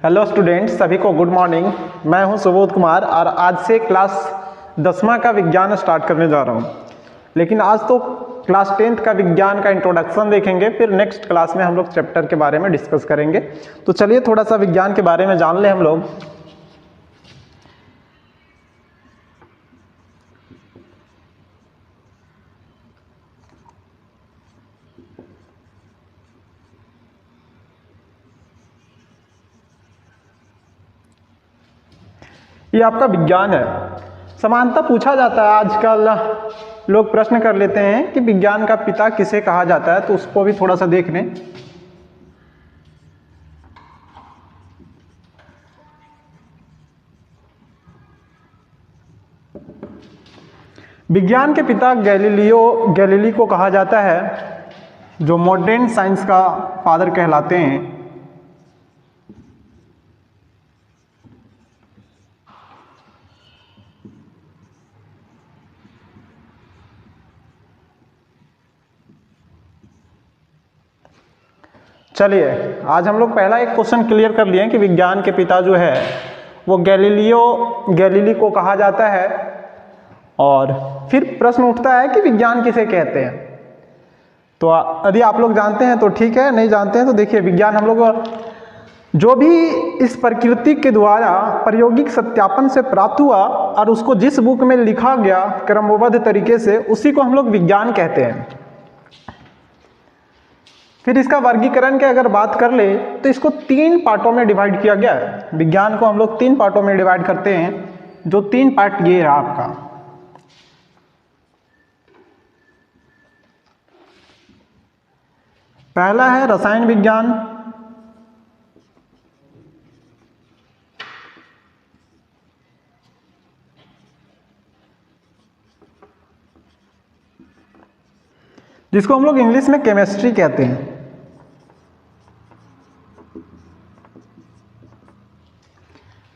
Hello students, सभी को good morning. मैं हूं सुबोध कुमार और आज से क्लास 10वां का विज्ञान स्टार्ट करने जा रहा हूं। लेकिन आज तो क्लास 10th का विज्ञान का इंट्रोडक्शन देखेंगे, फिर नेक्स्ट क्लास में हम लोग चैप्टर के बारे में डिस्कस करेंगे। तो चलिए थोड़ा सा विज्ञान के बारे में जान लें हम लोग। ये आपका विज्ञान है। समानता पूछा जाता है, आजकल लोग प्रश्न कर लेते हैं कि विज्ञान का पिता किसे कहा जाता है, तो उसको भी थोड़ा सा देख लें। विज्ञान के पिता गैलीली को कहा जाता है, जो मॉडर्न साइंस का फादर कहलाते हैं। चलिए आज हम लोग पहला एक क्वेश्चन क्लियर कर लिए कि विज्ञान के पिता जो है वो गैलीली को कहा जाता है। और फिर प्रश्न उठता है कि विज्ञान किसे कहते हैं। तो यदि आप लोग जानते हैं तो ठीक है, नहीं जानते हैं तो देखिए, विज्ञान हम लोग जो भी इस प्रकृति के द्वारा प्रायोगिक सत्यापन से प्राप्त हुआ और उसको जिस बुक में लिखा गया क्रमबद्ध तरीके से, उसी को हम लोग विज्ञान कहते हैं। फिर इसका वर्गीकरण की अगर बात कर ले तो इसको 3 पार्टों में डिवाइड किया गया है। विज्ञान को हम लोग 3 पार्टों में डिवाइड करते हैं, जो 3 पार्ट ये रहा आपका। पहला है रसायन विज्ञान, जिसको हम लोग इंग्लिश में केमिस्ट्री कहते हैं।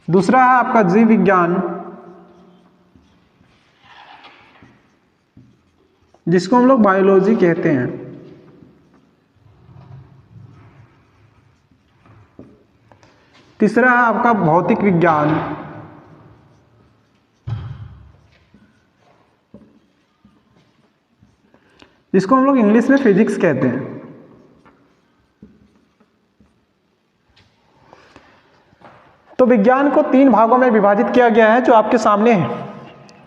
दूसरा है आपका जीव विज्ञान, जिसको हम लोग बायोलॉजी कहते हैं। तीसरा है आपका भौतिक विज्ञान, जिसको हम लोग इंग्लिश में फिजिक्स कहते हैं। तो विज्ञान को 3 भागों में विभाजित किया गया है, जो आपके सामने है।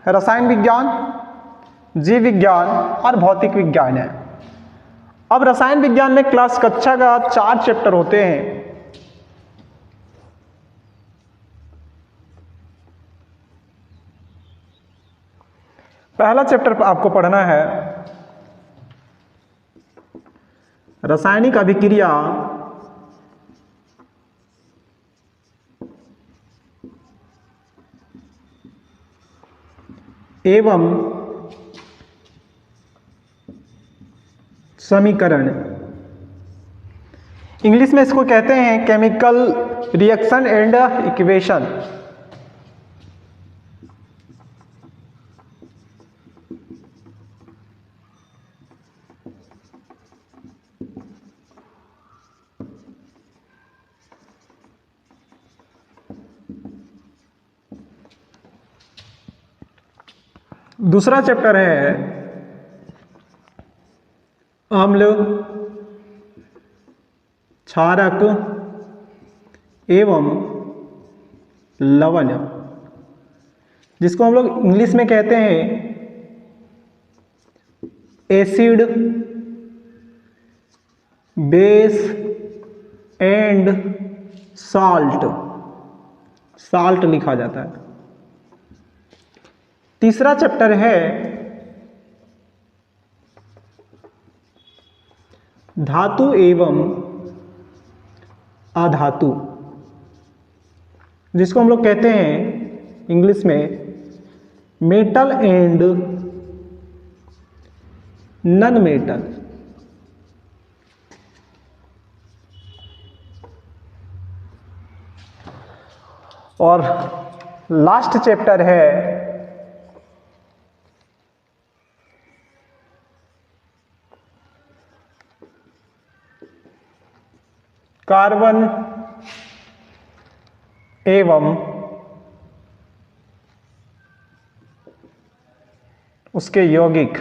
रसायन विज्ञान, जीव विज्ञान और भौतिक विज्ञान है। अब रसायन विज्ञान में कक्षा का 4 चैप्टर होते हैं। पहला चैप्टर आपको पढ़ना है रासायनिक अभिक्रिया एवं समीकरण। इंग्लिश में इसको कहते हैं केमिकल रिएक्शन एंड इक्वेशन। दूसरा चैप्टर है अम्ल, क्षारक एवं लवण, जिसको हम लोग इंग्लिश में कहते हैं acid, base and salt. Salt लिखा जाता है। तीसरा चैप्टर है धातु एवं अधातु, जिसको हम लोग कहते हैं इंग्लिश में मेटल एंड नॉन मेटल। और लास्ट चैप्टर है कार्बन एवं उसके यौगिक।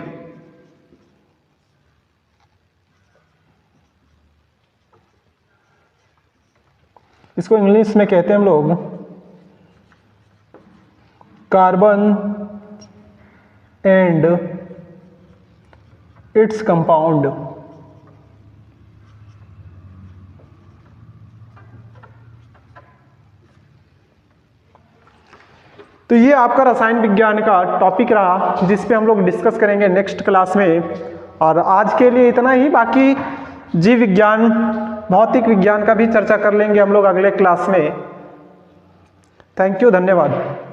इसको इंग्लिश में कहते हैं हम लोग कार्बन एंड इट्स कंपाउंड। तो ये आपका रसायन विज्ञान का टॉपिक रहा जिस पे हम लोग डिस्कस करेंगे नेक्स्ट क्लास में। और आज के लिए इतना ही, बाकी जीव विज्ञान, भौतिक विज्ञान का भी चर्चा कर लेंगे हम लोग अगले क्लास में। थैंक यू, धन्यवाद।